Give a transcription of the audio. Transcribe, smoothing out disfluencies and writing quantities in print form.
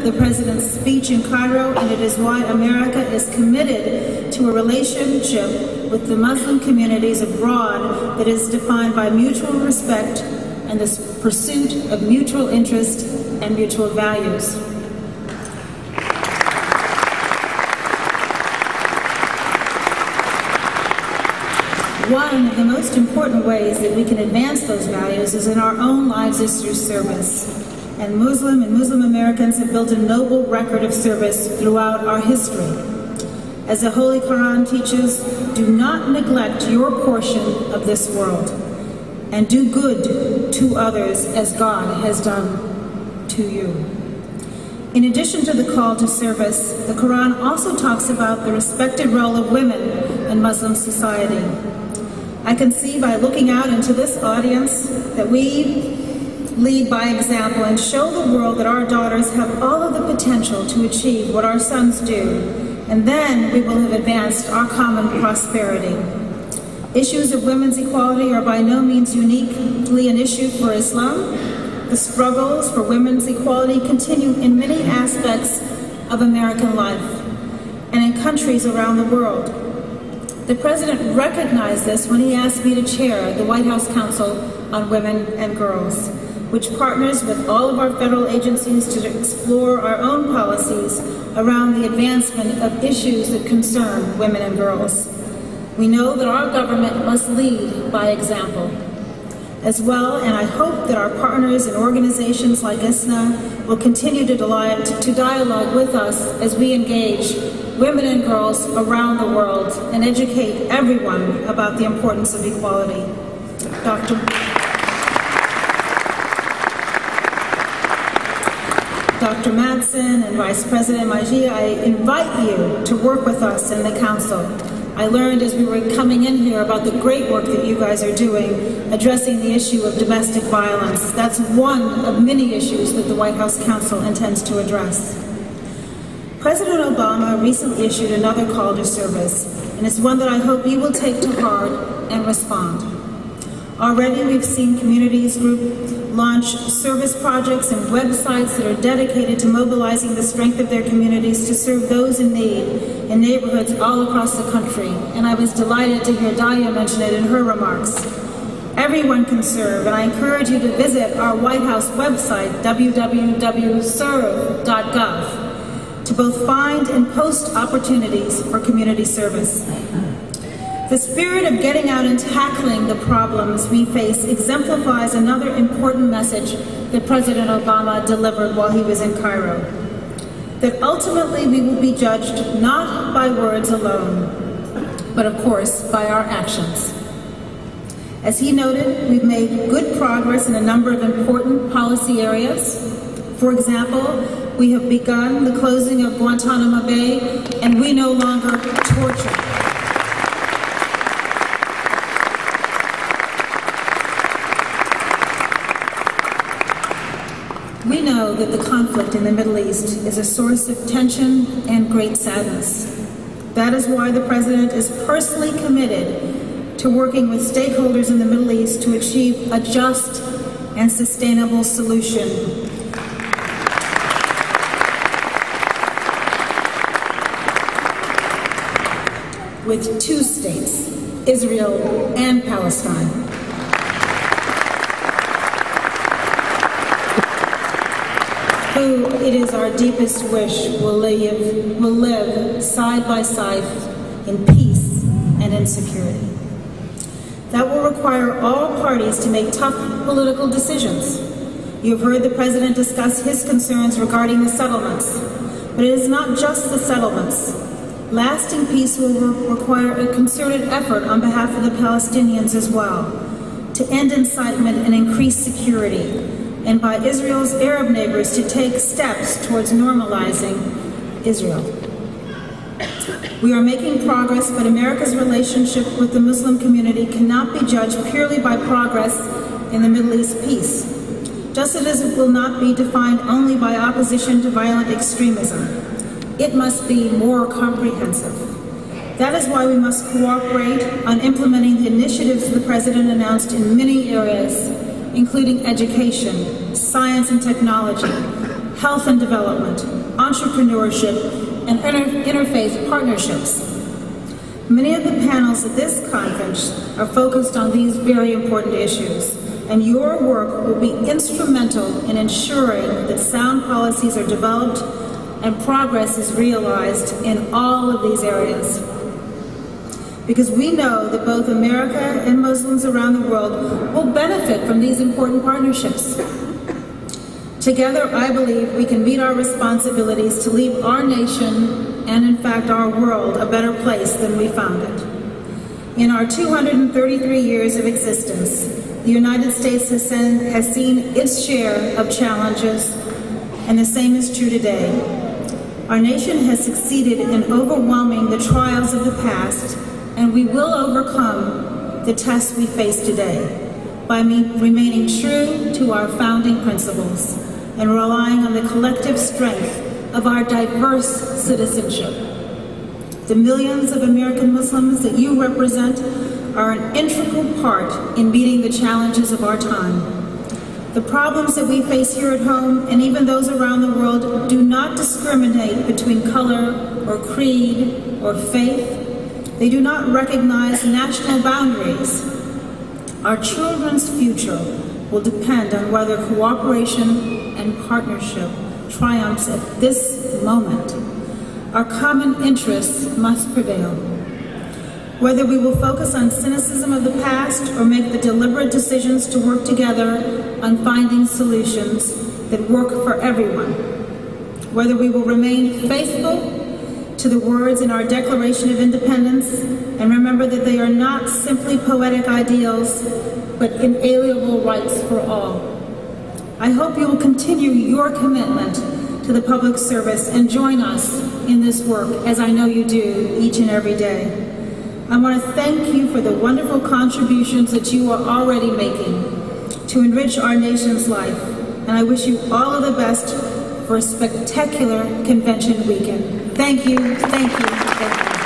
of the President's speech in Cairo, and it is why America is committed to a relationship with the Muslim communities abroad that is defined by mutual respect and the pursuit of mutual interest and mutual values. One of the most important ways that we can advance those values is in our own lives is through service. And Muslim Americans have built a noble record of service throughout our history. As the Holy Quran teaches, do not neglect your portion of this world, and do good to others as God has done to you. In addition to the call to service, the Quran also talks about the respected role of women in Muslim society. I can see by looking out into this audience that we lead by example and show the world that our daughters have all of the potential to achieve what our sons do, and then we will have advanced our common prosperity. Issues of women's equality are by no means uniquely an issue for Islam. The struggles for women's equality continue in many aspects of American life and in countries around the world. The President recognized this when he asked me to chair the White House Council on Women and Girls, which partners with all of our federal agencies to explore our own policies around the advancement of issues that concern women and girls. We know that our government must lead by example as well, and I hope that our partners and organizations like ISNA will continue to dialogue with us as we engage women and girls around the world and educate everyone about the importance of equality. Dr. Madsen and Vice President Majid, I invite you to work with us in the Council. I learned as we were coming in here about the great work that you guys are doing addressing the issue of domestic violence. That's one of many issues that the White House Council intends to address. President Obama recently issued another call to service, and it's one that I hope you will take to heart and respond. Already we've seen communities launch service projects and websites that are dedicated to mobilizing the strength of their communities to serve those in need in neighborhoods all across the country. And I was delighted to hear Dahlia mention it in her remarks. Everyone can serve, and I encourage you to visit our White House website, www.serve.gov, to both find and post opportunities for community service. The spirit of getting out and tackling the problems we face exemplifies another important message that President Obama delivered while he was in Cairo, that ultimately we will be judged not by words alone, but of course by our actions. As he noted, we've made good progress in a number of important policy areas. For example, we have begun the closing of Guantanamo Bay, and we no longer torture. We know that the conflict in the Middle East is a source of tension and great sadness. That is why the President is personally committed to working with stakeholders in the Middle East to achieve a just and sustainable solution. With two states, Israel and Palestine. Who it is our deepest wish will live side by side in peace and in security. That will require all parties to make tough political decisions. You've heard the President discuss his concerns regarding the settlements, but it is not just the settlements. Lasting peace will require a concerted effort on behalf of the Palestinians as well, to end incitement and increase security, and by Israel's Arab neighbors to take steps towards normalizing Israel. We are making progress, but America's relationship with the Muslim community cannot be judged purely by progress in the Middle East peace, just as it will not be defined only by opposition to violent extremism. It must be more comprehensive. That is why we must cooperate on implementing the initiatives the President announced in many areas, including education, science and technology, health and development, entrepreneurship, and interfaith partnerships. Many of the panels at this conference are focused on these very important issues, and your work will be instrumental in ensuring that sound policies are developed and progress is realized in all of these areas. Because we know that both America and Muslims around the world will benefit from these important partnerships. Together, I believe we can meet our responsibilities to leave our nation and, in fact, our world a better place than we found it. In our 233 years of existence, the United States has seen its share of challenges, and the same is true today. Our nation has succeeded in overwhelming the trials of the past, and we will overcome the tests we face today by remaining true to our founding principles and relying on the collective strength of our diverse citizenship. The millions of American Muslims that you represent are an integral part in meeting the challenges of our time. The problems that we face here at home and even those around the world do not discriminate between color or creed or faith. They do not recognize national boundaries. Our children's future will depend on whether cooperation and partnership triumphs at this moment. Our common interests must prevail. Whether we will focus on cynicism of the past or make the deliberate decisions to work together on finding solutions that work for everyone. Whether we will remain faithful to the words in our Declaration of Independence and remember that they are not simply poetic ideals, but inalienable rights for all. I hope you will continue your commitment to the public service and join us in this work, as I know you do each and every day. I want to thank you for the wonderful contributions that you are already making to enrich our nation's life, and I wish you all of the best for a spectacular convention weekend. Thank you, thank you, thank you.